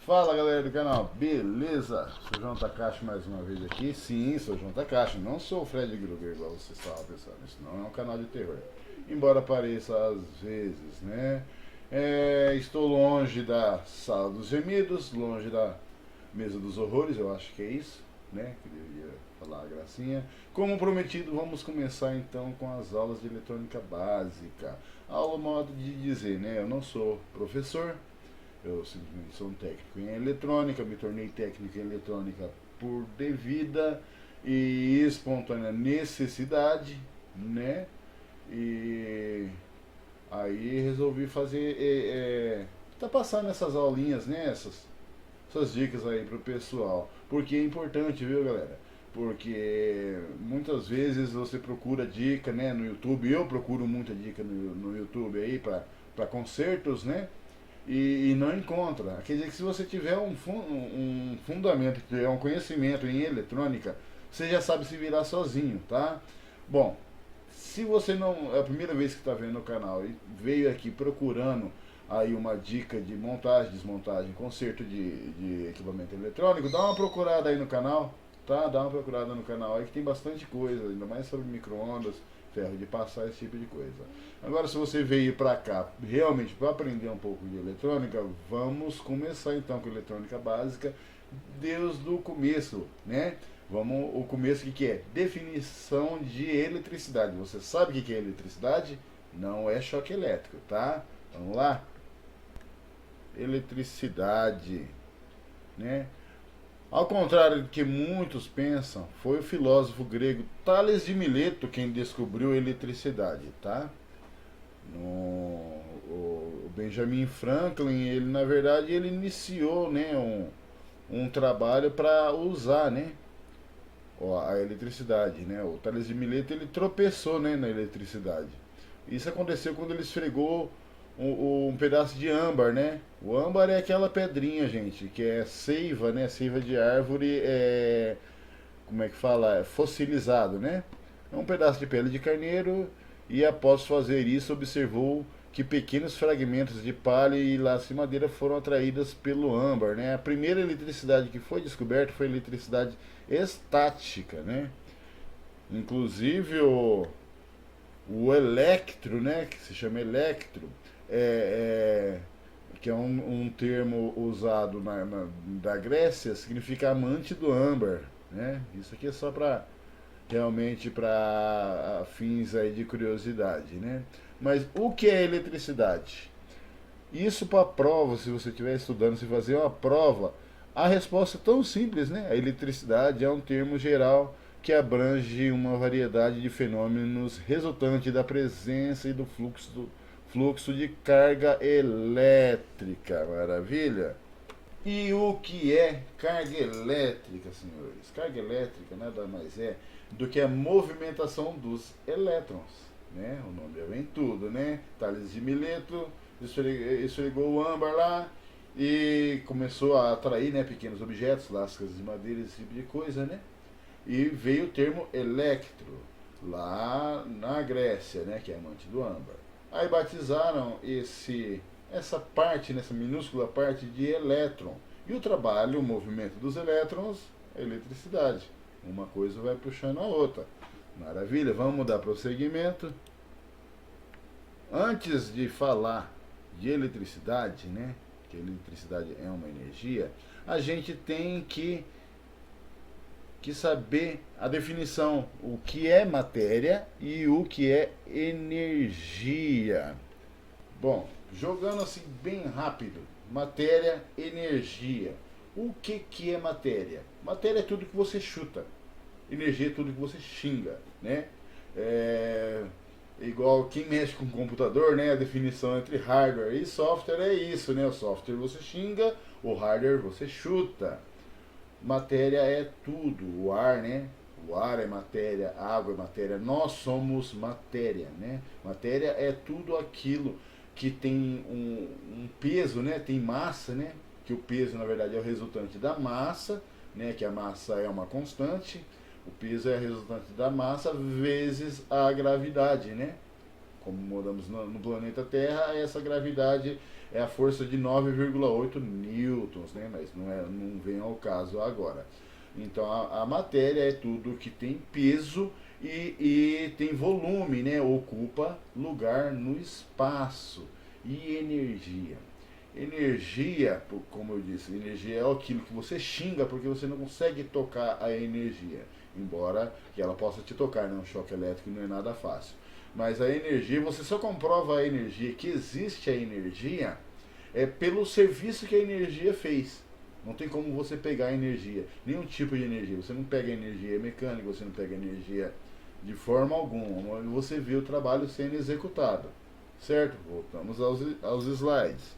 Fala galera do canal, beleza? Sou João Takashi mais uma vez aqui. Sim, sou João Takashi, não sou o Fred Krueger igual vocês estavam pensando. Isso não é um canal de terror, embora pareça às vezes, né? Estou longe da sala dos gemidos, longe da mesa dos horrores, eu acho que é isso, né? Que deveria falar a gracinha. Como prometido, vamos começar então com as aulas de eletrônica básica. Aula modo de dizer, né? Eu não sou professor. Eu simplesmente sou um técnico em eletrônica, me tornei técnico em eletrônica por devida e espontânea necessidade, né? E aí resolvi fazer, tá passando essas aulinhas, né? Essas dicas aí pro pessoal. Porque é importante, viu, galera? Porque muitas vezes você procura dica, né, no YouTube. Eu procuro muita dica no YouTube aí para concertos, né? E não encontra. Quer dizer que se você tiver um fundamento, tiver um conhecimento em eletrônica, você já sabe se virar sozinho, tá? Bom, se você não é a primeira vez que está vendo o canal e veio aqui procurando aí uma dica de montagem, desmontagem, conserto de equipamento eletrônico, dá uma procurada aí no canal, tá? Dá uma procurada no canal aí que tem bastante coisa, ainda mais sobre micro-ondas, ferro de passar, esse tipo de coisa. Agora, se você veio para cá realmente para aprender um pouco de eletrônica, vamos começar então com eletrônica básica desde o começo, né? Vamos, o começo que é? Definição de eletricidade. Você sabe o que é eletricidade? Não é choque elétrico, tá? Vamos lá? Eletricidade, né? Ao contrário do que muitos pensam, foi o filósofo grego Tales de Mileto quem descobriu a eletricidade, tá? O Benjamin Franklin, ele na verdade ele iniciou, né, um trabalho para usar, né, a eletricidade, né? O Tales de Mileto ele tropeçou, né, na eletricidade. Isso aconteceu quando ele esfregou um pedaço de âmbar, né? O âmbar é aquela pedrinha, gente, que é seiva, né? Seiva de árvore, como é que fala? É fossilizado, né? É um pedaço de pele de carneiro e após fazer isso observou que pequenos fragmentos de palha e laço de madeira foram atraídas pelo âmbar, né? A primeira eletricidade que foi descoberta foi a eletricidade estática, né? Inclusive o electro, né? Que se chama electro, é, que é um termo usado da Grécia, significa amante do âmbar, né? Isso aqui é só para realmente para fins aí de curiosidade, né? Mas o que é eletricidade? Isso para prova, se você estiver estudando, se fazer uma prova, a resposta é tão simples, né? A eletricidade é um termo geral que abrange uma variedade de fenômenos resultante da presença e do fluxo de carga elétrica. Maravilha? E o que é carga elétrica, senhores? Carga elétrica nada mais é do que a movimentação dos elétrons, né? O nome já vem tudo, né? Tales de Mileto esfregou o âmbar lá e começou a atrair, né, pequenos objetos, lascas de madeira, esse tipo de coisa, né? E veio o termo electro, lá na Grécia, né, que é amante do âmbar. Aí batizaram essa parte, nessa minúscula parte de elétron. E o trabalho, o movimento dos elétrons, é eletricidade. Uma coisa vai puxando a outra. Maravilha, vamos dar prosseguimento. Antes de falar de eletricidade, né, que a eletricidade é uma energia, a gente tem que saber a definição, o que é matéria e o que é energia. Bom, jogando assim bem rápido, matéria, energia. O que é matéria? Matéria é tudo que você chuta, energia é tudo que você xinga, né? É, igual quem mexe com computador, né? A definição entre hardware e software é isso, né? O software você xinga, o hardware você chuta. Matéria é tudo, o ar, né? O ar é matéria, a água é matéria, nós somos matéria, né? Matéria é tudo aquilo que tem um peso, né? Tem massa, né? Que o peso na verdade é o resultante da massa, né? Que a massa é uma constante, o peso é a resultante da massa vezes a gravidade, né? Como moramos no planeta Terra, essa gravidade é a força de 9,8 newtons, né? Mas não vem ao caso agora. Então a matéria é tudo que tem peso e tem volume, né? Ocupa lugar no espaço. E energia. Energia, como eu disse, energia é aquilo que você xinga porque você não consegue tocar a energia. Embora que ela possa te tocar, né? Um choque elétrico não é nada fácil. Mas a energia, você só comprova a energia, que existe a energia, pelo serviço que a energia fez. Não tem como você pegar a energia, nenhum tipo de energia. Você não pega energia mecânica, você não pega energia de forma alguma. Você vê o trabalho sendo executado. Certo? Voltamos aos slides.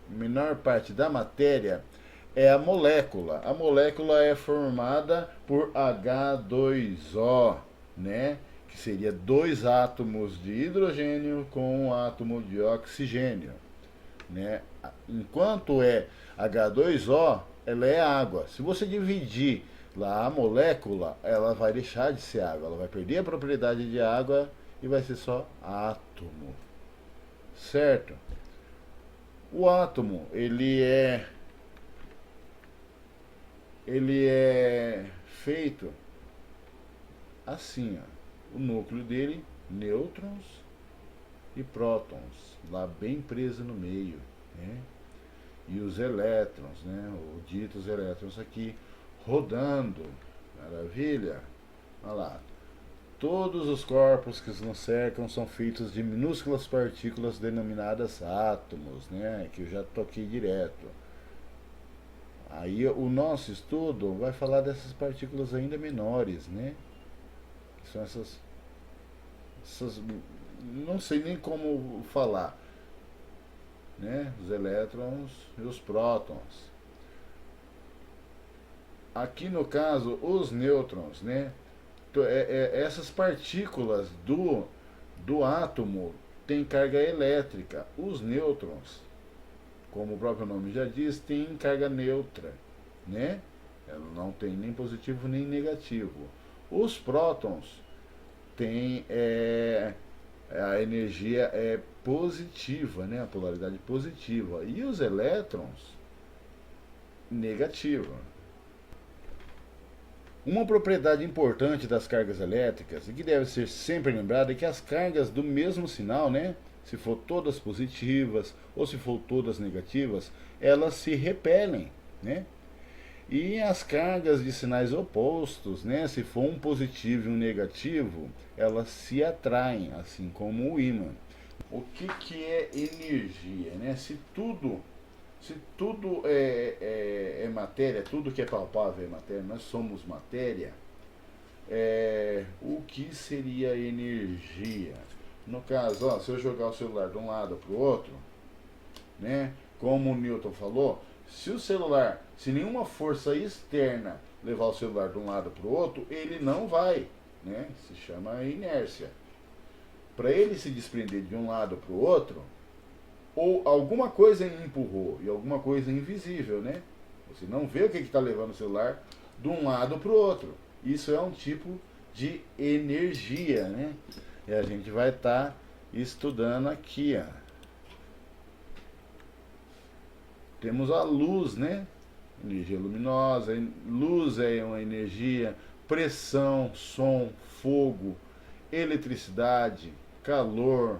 A menor parte da matéria é a molécula. A molécula é formada por H2O, né? Que seria dois átomos de hidrogênio com um átomo de oxigênio, né? Enquanto é H2O, ela é água. Se você dividir lá a molécula, ela vai deixar de ser água, ela vai perder a propriedade de água e vai ser só átomo. Certo? O átomo, ele é feito assim, ó. O núcleo dele, nêutrons e prótons, lá bem preso no meio, né? E os elétrons, né? Os ditos elétrons aqui rodando. Maravilha! Olha lá. Todos os corpos que nos cercam são feitos de minúsculas partículas denominadas átomos, né? Que eu já toquei direto. Aí o nosso estudo vai falar dessas partículas ainda menores, né? Que são essas, não sei nem como falar, né? Os elétrons e os prótons. Aqui no caso, os nêutrons, né? Essas partículas do átomo têm carga elétrica. Os nêutrons, como o próprio nome já diz, têm carga neutra, né? Ela não tem nem positivo nem negativo. Os prótons têm a energia positiva, né? A polaridade positiva. E os elétrons, negativa. Uma propriedade importante das cargas elétricas, e que deve ser sempre lembrada, é que as cargas do mesmo sinal, né, se for todas positivas ou se for todas negativas, elas se repelem, né? E as cargas de sinais opostos, né, se for um positivo e um negativo, elas se atraem, assim como o ímã. O que é energia, né? Se tudo é matéria, tudo que é palpável é matéria, nós somos matéria, o que seria energia? No caso, ó, se eu jogar o celular de um lado para o outro, né, como o Newton falou, se nenhuma força externa levar o celular de um lado para o outro, ele não vai, né? Se chama inércia. Para ele se desprender de um lado para o outro, ou alguma coisa empurrou, e alguma coisa invisível, né? Você não vê o que está levando o celular de um lado para o outro. Isso é um tipo de energia, né? E a gente vai estar estudando aqui, ó. Temos a luz, né? Energia luminosa, luz é uma energia, pressão, som, fogo, eletricidade, calor,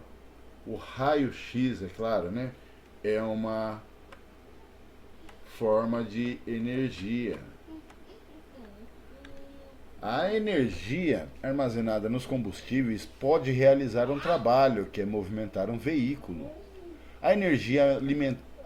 o raio-x, é claro, né? É uma forma de energia. A energia armazenada nos combustíveis pode realizar um trabalho, que é movimentar um veículo. A energia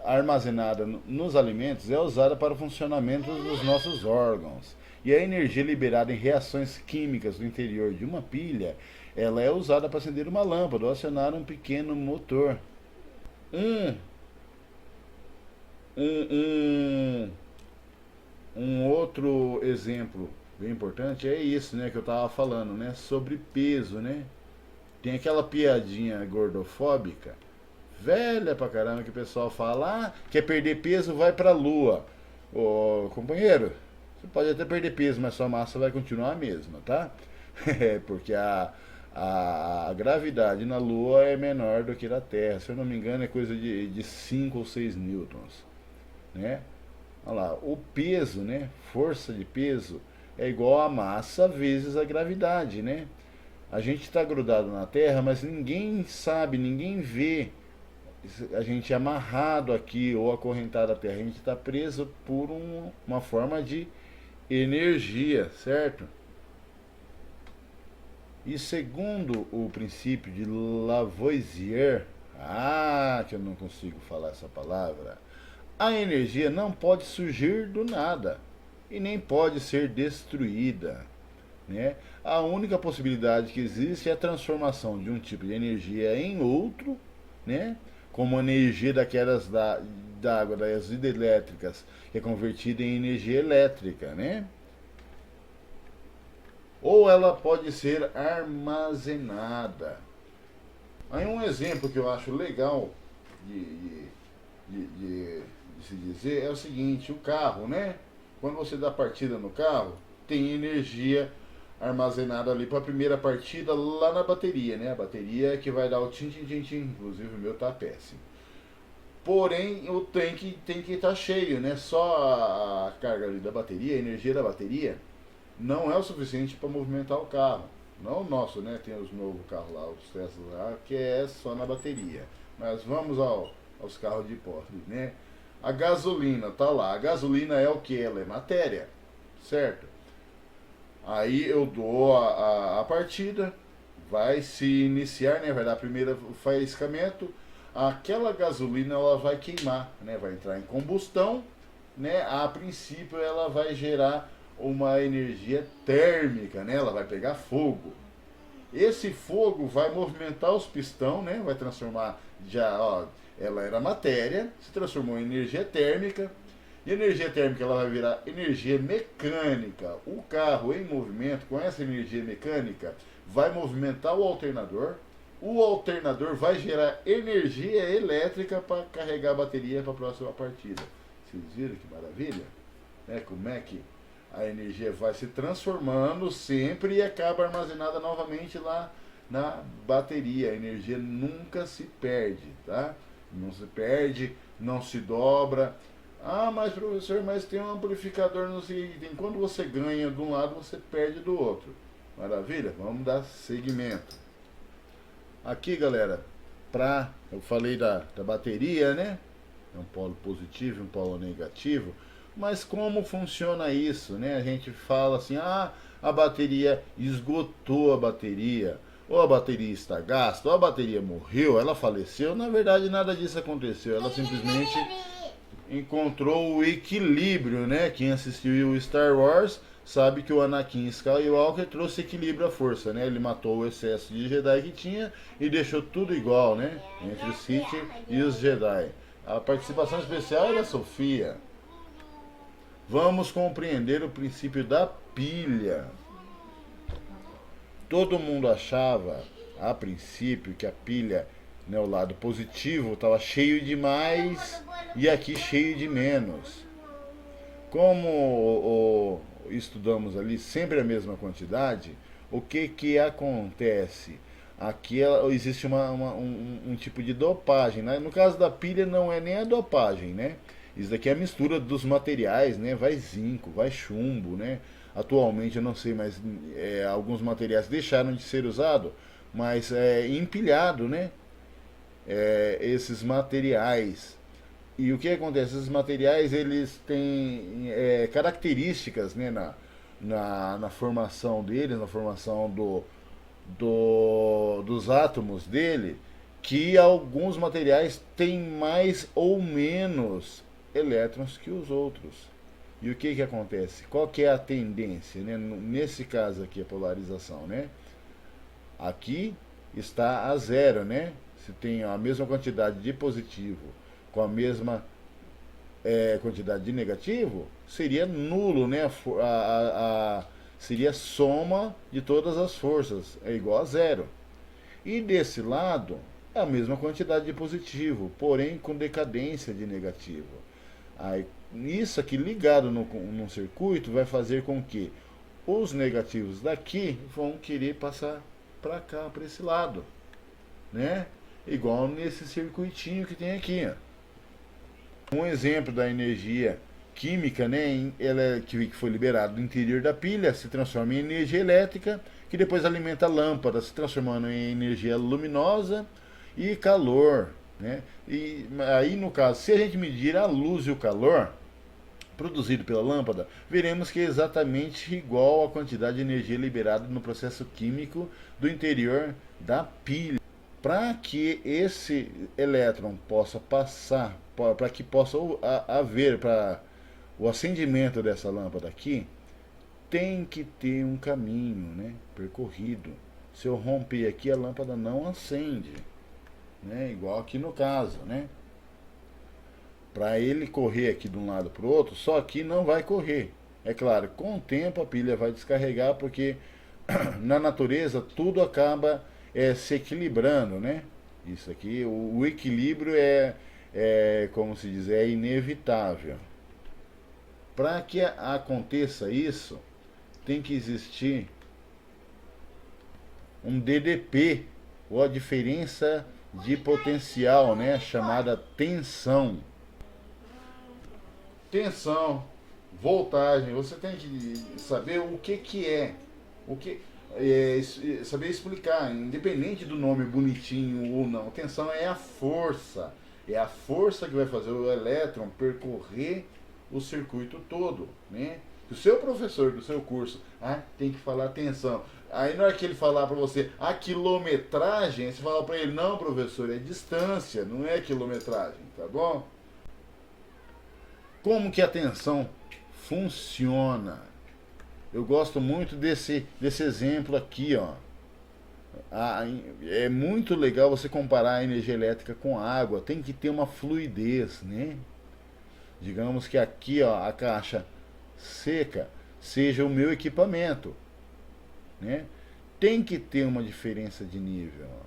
armazenada nos alimentos é usada para o funcionamento dos nossos órgãos. E a energia liberada em reações químicas no interior de uma pilha, ela é usada para acender uma lâmpada ou acionar um pequeno motor. Um outro exemplo bem importante é isso, né, que eu estava falando, né, sobre peso, né? Tem aquela piadinha gordofóbica, velha pra caramba, que o pessoal fala, quer perder peso, vai pra lua. Ô, companheiro, você pode até perder peso, mas sua massa vai continuar a mesma, tá? Porque A gravidade na Lua é menor do que na Terra. Se eu não me engano, é coisa de 5 ou 6 newtons, né? Olha lá, o peso, né? Força de peso é igual a massa vezes a gravidade, né? A gente está grudado na Terra, mas ninguém sabe, ninguém vê a gente é amarrado aqui ou acorrentado à Terra. A gente está preso por uma forma de energia, certo? E segundo o princípio de Lavoisier, que eu não consigo falar essa palavra, a energia não pode surgir do nada e nem pode ser destruída, né? A única possibilidade que existe é a transformação de um tipo de energia em outro, né? Como a energia daquelas da água, das hidrelétricas, que é convertida em energia elétrica, né? Ou ela pode ser armazenada. Aí um exemplo que eu acho legal de, de, de se dizer é o seguinte: o carro, né? Quando você dá partida no carro, tem energia armazenada ali para a primeira partida lá na bateria, né? A bateria é que vai dar o tim. Inclusive o meu tá péssimo. Porém, o tanque tem que estar cheio, né? Só a carga ali da bateria, a energia da bateria, não é o suficiente para movimentar o carro. Não o nosso, né? Tem os novos carros lá, os Tesla lá, que é só na bateria. Mas vamos aos carros de porte, né? A gasolina, tá lá. A gasolina é o que? Ela é matéria, certo? Aí eu dou a partida, vai se iniciar, né? Vai dar primeiro faiscamento. Aquela gasolina ela vai queimar, né? Vai entrar em combustão, né? A princípio ela vai gerar uma energia térmica, né? Ela vai pegar fogo. Esse fogo vai movimentar os pistão, né? Vai transformar ela era matéria, se transformou em energia térmica. E energia térmica ela vai virar energia mecânica. O carro em movimento com essa energia mecânica vai movimentar o alternador. O alternador vai gerar energia elétrica para carregar a bateria para a próxima partida. Vocês viram que maravilha? Como é que a energia vai se transformando sempre e acaba armazenada novamente lá na bateria. A energia nunca se perde, tá? Não se perde, não se dobra. Mas professor, mas tem um amplificador no seguinte, quando você ganha de um lado, você perde do outro. Maravilha? Vamos dar seguimento. Aqui, galera, eu falei da bateria, né? É um polo positivo e um polo negativo. Mas como funciona isso, né? A gente fala assim, a bateria esgotou a bateria, ou a bateria está gasta, ou a bateria morreu, ela faleceu. Na verdade, nada disso aconteceu. Ela simplesmente encontrou o equilíbrio, né? Quem assistiu o Star Wars sabe que o Anakin Skywalker trouxe equilíbrio à força, né? Ele matou o excesso de Jedi que tinha e deixou tudo igual, né? Entre os Sith e os Jedi. A participação especial é da Sofia. Vamos compreender o princípio da pilha. Todo mundo achava, a princípio, que a pilha, né, o lado positivo, estava cheio de mais e aqui cheio de menos. Como estudamos ali sempre a mesma quantidade, o que acontece? Aqui existe um tipo de dopagem, né? No caso da pilha não é nem a dopagem, né? Isso daqui é a mistura dos materiais, né? Vai zinco, vai chumbo, né? Atualmente eu não sei, mas alguns materiais deixaram de ser usados, mas empilhado, né? Esses materiais. E o que acontece? Esses materiais eles têm características, né, na formação deles, na formação dos átomos dele, que alguns materiais têm mais ou menos elétrons que os outros. E o que acontece? Qual que é a tendência, né? Nesse caso aqui, a polarização, né? Aqui está a zero, né? Se tem a mesma quantidade de positivo com a mesma quantidade de negativo, seria nulo, né? Seria soma de todas as forças, é igual a zero. E desse lado, é a mesma quantidade de positivo, porém com decadência de negativo. Aí, isso aqui ligado num circuito vai fazer com que os negativos daqui vão querer passar para cá, para esse lado, né? Igual nesse circuitinho que tem aqui, ó. Um exemplo da energia química, né? Ela que foi liberada do interior da pilha, se transforma em energia elétrica, que depois alimenta a lâmpada, se transformando em energia luminosa e calor, né? E aí, no caso, se a gente medir a luz e o calor produzido pela lâmpada, veremos que é exatamente igual à quantidade de energia liberada no processo químico do interior da pilha. Para que esse elétron possa passar, para que possa haver para o acendimento dessa lâmpada aqui, tem que ter um caminho, né, percorrido. Se eu romper aqui, a lâmpada não acende, né, igual aqui no caso, né? Para ele correr aqui de um lado para o outro, só aqui não vai correr. É claro, com o tempo a pilha vai descarregar, porque na natureza tudo acaba se equilibrando, né? Isso aqui, o equilíbrio como se diz, é inevitável. Para que aconteça isso, tem que existir um DDP, ou a diferença de potencial, né? Chamada tensão. Tensão, voltagem, você tem que saber o que é, o que saber explicar, independente do nome bonitinho ou não. Tensão é a força que vai fazer o elétron percorrer o circuito todo, né? O seu professor do seu curso, tem que falar tensão. Aí na hora que ele falar para você a quilometragem, você fala para ele, não, professor, é distância, não é quilometragem, tá bom? Como que a tensão funciona? Eu gosto muito desse exemplo aqui, ó. É muito legal você comparar a energia elétrica com a água. Tem que ter uma fluidez, né? Digamos que aqui, ó, a caixa seca seja o meu equipamento, né? Tem que ter uma diferença de nível, ó.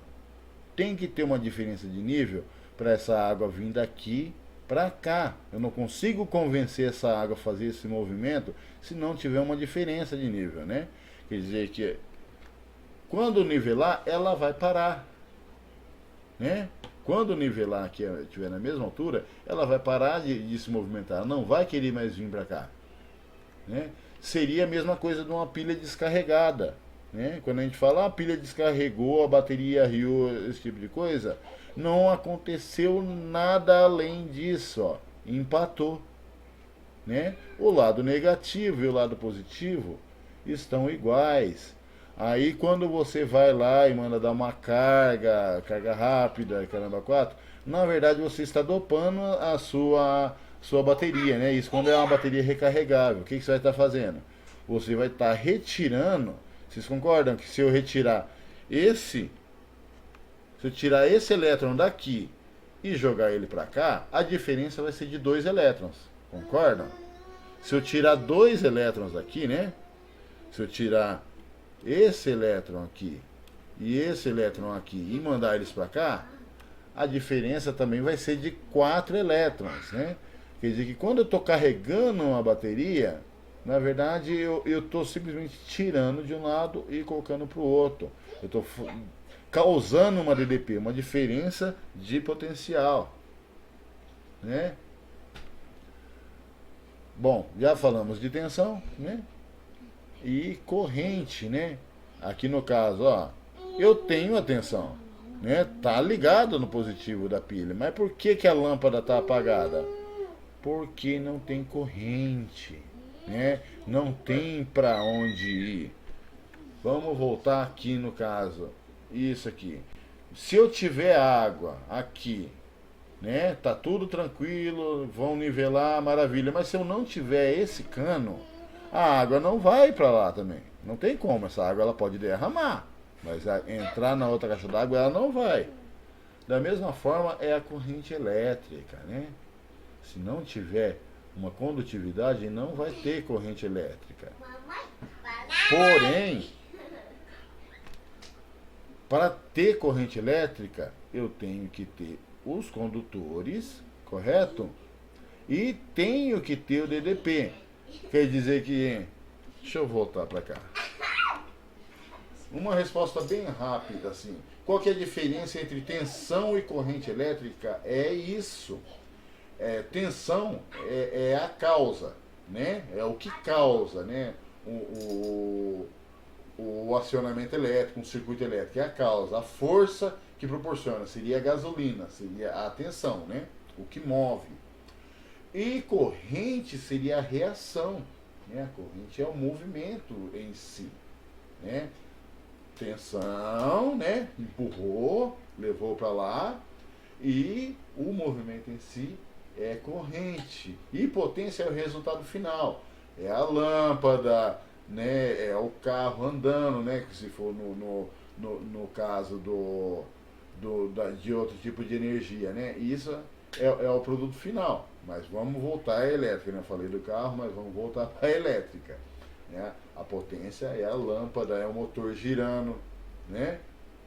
Tem que ter uma diferença de nível para essa água vir daqui para cá. Eu não consigo convencer essa água a fazer esse movimento se não tiver uma diferença de nível, né? Quer dizer que quando nivelar, ela vai parar, né? Quando nivelar que estiver na mesma altura, ela vai parar de se movimentar, ela não vai querer mais vir para cá, né? Seria a mesma coisa de uma pilha descarregada, né? Quando a gente fala a pilha descarregou, a bateria riu, esse tipo de coisa, não aconteceu nada além disso, ó, empatou, né? O lado negativo e o lado positivo estão iguais. Aí quando você vai lá e manda dar uma carga rápida, caramba 4, na verdade você está dopando a sua bateria, né? Isso quando é uma bateria recarregável. O que você vai estar fazendo? Você vai estar retirando. Vocês concordam que se eu retirar se eu tirar esse elétron daqui e jogar ele para cá, a diferença vai ser de 2 elétrons. Concordam? Se eu tirar 2 elétrons daqui, né? Se eu tirar esse elétron aqui e esse elétron aqui e mandar eles para cá, a diferença também vai ser de 4 elétrons, né? Quer dizer que quando eu estou carregando uma bateria, na verdade eu estou simplesmente tirando de um lado e colocando para o outro. Eu estou causando uma DDP, uma diferença de potencial, né? Bom, já falamos de tensão, né? E corrente, né? Aqui no caso, ó, eu tenho a tensão, né? Tá ligado no positivo da pilha, mas por que a lâmpada tá apagada? Porque não tem corrente, né? Não tem para onde ir. Vamos voltar aqui no caso, isso aqui. Se eu tiver água aqui, né? Tá tudo tranquilo, vão nivelar, maravilha. Mas se eu não tiver esse cano, a água não vai para lá também. Não tem como, essa água ela pode derramar, mas entrar na outra caixa d'água ela não vai. Da mesma forma é a corrente elétrica, né? Se não tiver uma condutividade, não vai ter corrente elétrica. Porém, para ter corrente elétrica, eu tenho que ter os condutores, correto? E tenho que ter o DDP. Quer dizer que... Deixa eu voltar para cá. Uma resposta bem rápida, assim. Qual que é a diferença entre tensão e corrente elétrica? É isso. Tensão é a causa, né? É o que causa, né? O, o acionamento elétrico, um circuito elétrico, é a causa. A força que proporciona seria a gasolina, seria a tensão, né? O que move. E corrente seria a reação, né? A corrente é o movimento em si, né? Tensão, né? Empurrou, levou para lá, e o movimento em si é corrente. E potência é o resultado final. É a lâmpada, né? É o carro andando, né? Que se for no caso de outro tipo de energia, né? Isso é o produto final. Mas vamos voltar à elétrica, né? Eu falei do carro, mas vamos voltar para a elétrica. Né? A potência é a lâmpada, é o motor girando, né?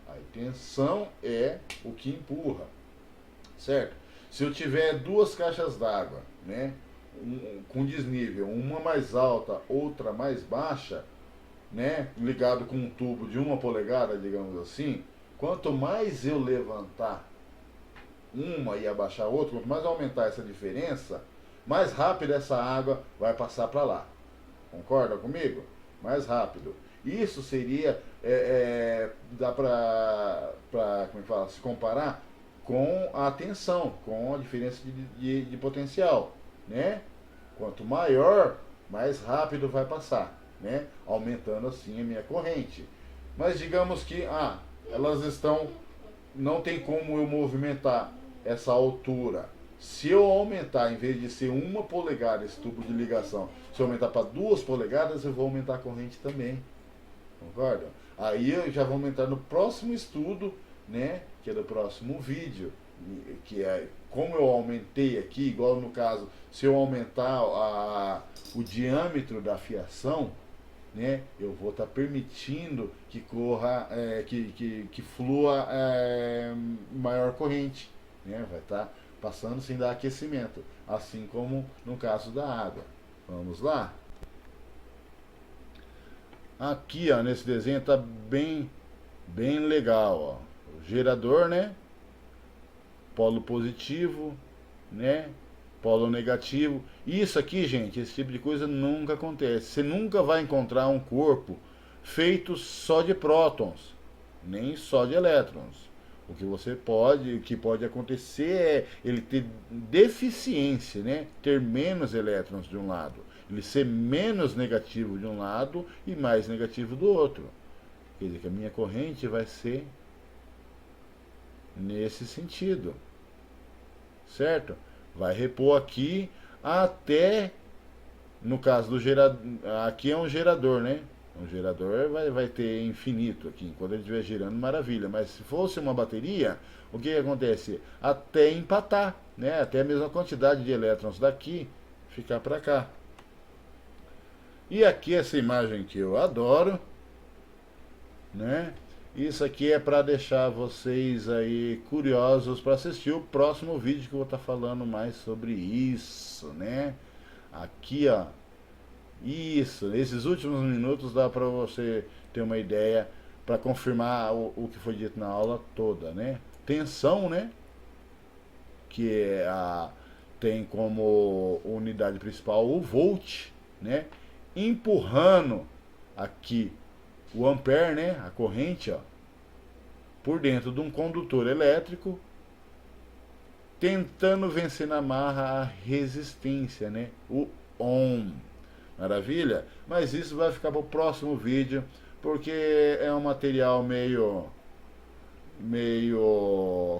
A tensão é o que empurra, certo? Se eu tiver duas caixas d'água, né? Com desnível, uma mais alta, outra mais baixa, né? Ligado com um tubo de 1 polegada, digamos assim, quanto mais eu levantar uma e abaixar a outra, quanto mais aumentar essa diferença, mais rápido essa água vai passar para lá. Concorda comigo? Mais rápido. Isso seria, dá para como é que fala, se comparar com a tensão, com a diferença de potencial, né? Quanto maior, mais rápido vai passar, né? Aumentando assim a minha corrente. Mas digamos que, elas estão, não tem como eu movimentar essa altura. Se eu aumentar, em vez de ser 1 polegada esse tubo de ligação, se eu aumentar para 2 polegadas, eu vou aumentar a corrente também. Concorda? Aí eu já vou aumentar no próximo estudo, né? Que é do próximo vídeo. Que é como eu aumentei aqui, igual no caso, se eu aumentar o diâmetro da fiação, né? Eu vou estar permitindo que corra, que flua maior corrente, né? Vai estar passando sem dar aquecimento, assim como no caso da água. Vamos lá? Aqui, ó, nesse desenho tá bem legal, ó. O gerador, né? Polo positivo, né? Polo negativo. Isso aqui, gente, esse tipo de coisa nunca acontece. Você nunca vai encontrar um corpo feito só de prótons, nem só de elétrons. O que pode acontecer é ele ter deficiência, né? Ter menos elétrons de um lado, ele ser menos negativo de um lado e mais negativo do outro. Quer dizer que a minha corrente vai ser nesse sentido, certo? Vai repor aqui até, no caso do gerador, aqui é um gerador, né? Um gerador vai ter infinito aqui. Quando ele estiver girando, maravilha. Mas se fosse uma bateria, o que acontece? Até empatar, né? Até a mesma quantidade de elétrons daqui ficar para cá. E aqui essa imagem que eu adoro, né? Isso aqui é para deixar vocês aí curiosos para assistir o próximo vídeo que eu vou estar falando mais sobre isso, né? Aqui, ó. Isso, nesses últimos minutos dá para você ter uma ideia para confirmar o que foi dito na aula toda, né? Tensão, né? Que tem como unidade principal o volt, né? Empurrando aqui o ampere, né? A corrente, ó, por dentro de um condutor elétrico, tentando vencer na marra a resistência, né? O ohm. Maravilha? Mas isso vai ficar para o próximo vídeo, porque é um material meio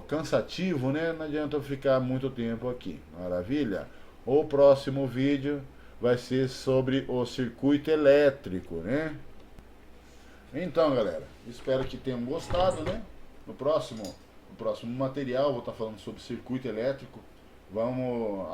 cansativo, né? Não adianta eu ficar muito tempo aqui. Maravilha? O próximo vídeo vai ser sobre o circuito elétrico, né? Então, galera, espero que tenham gostado, né? No próximo material vou estar falando sobre circuito elétrico.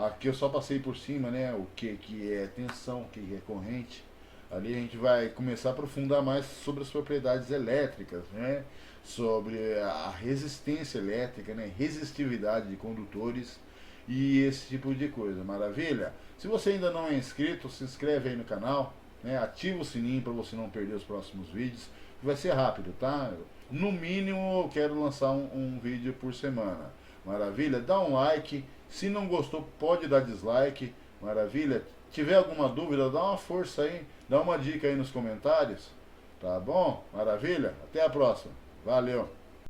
Aqui eu só passei por cima, né? O que é tensão, o que é corrente. Ali a gente vai começar a aprofundar mais sobre as propriedades elétricas, né? Sobre a resistência elétrica, né? Resistividade de condutores e esse tipo de coisa. Maravilha? Se você ainda não é inscrito, se inscreve aí no canal, né? Ativa o sininho para você não perder os próximos vídeos. vai ser rápido, tá? No mínimo eu quero lançar um vídeo por semana. Maravilha? Dá um like. Se não gostou, pode dar dislike. Maravilha? Tiver alguma dúvida, dá uma força aí. Dá uma dica aí nos comentários. Tá bom? Maravilha? Até a próxima. Valeu!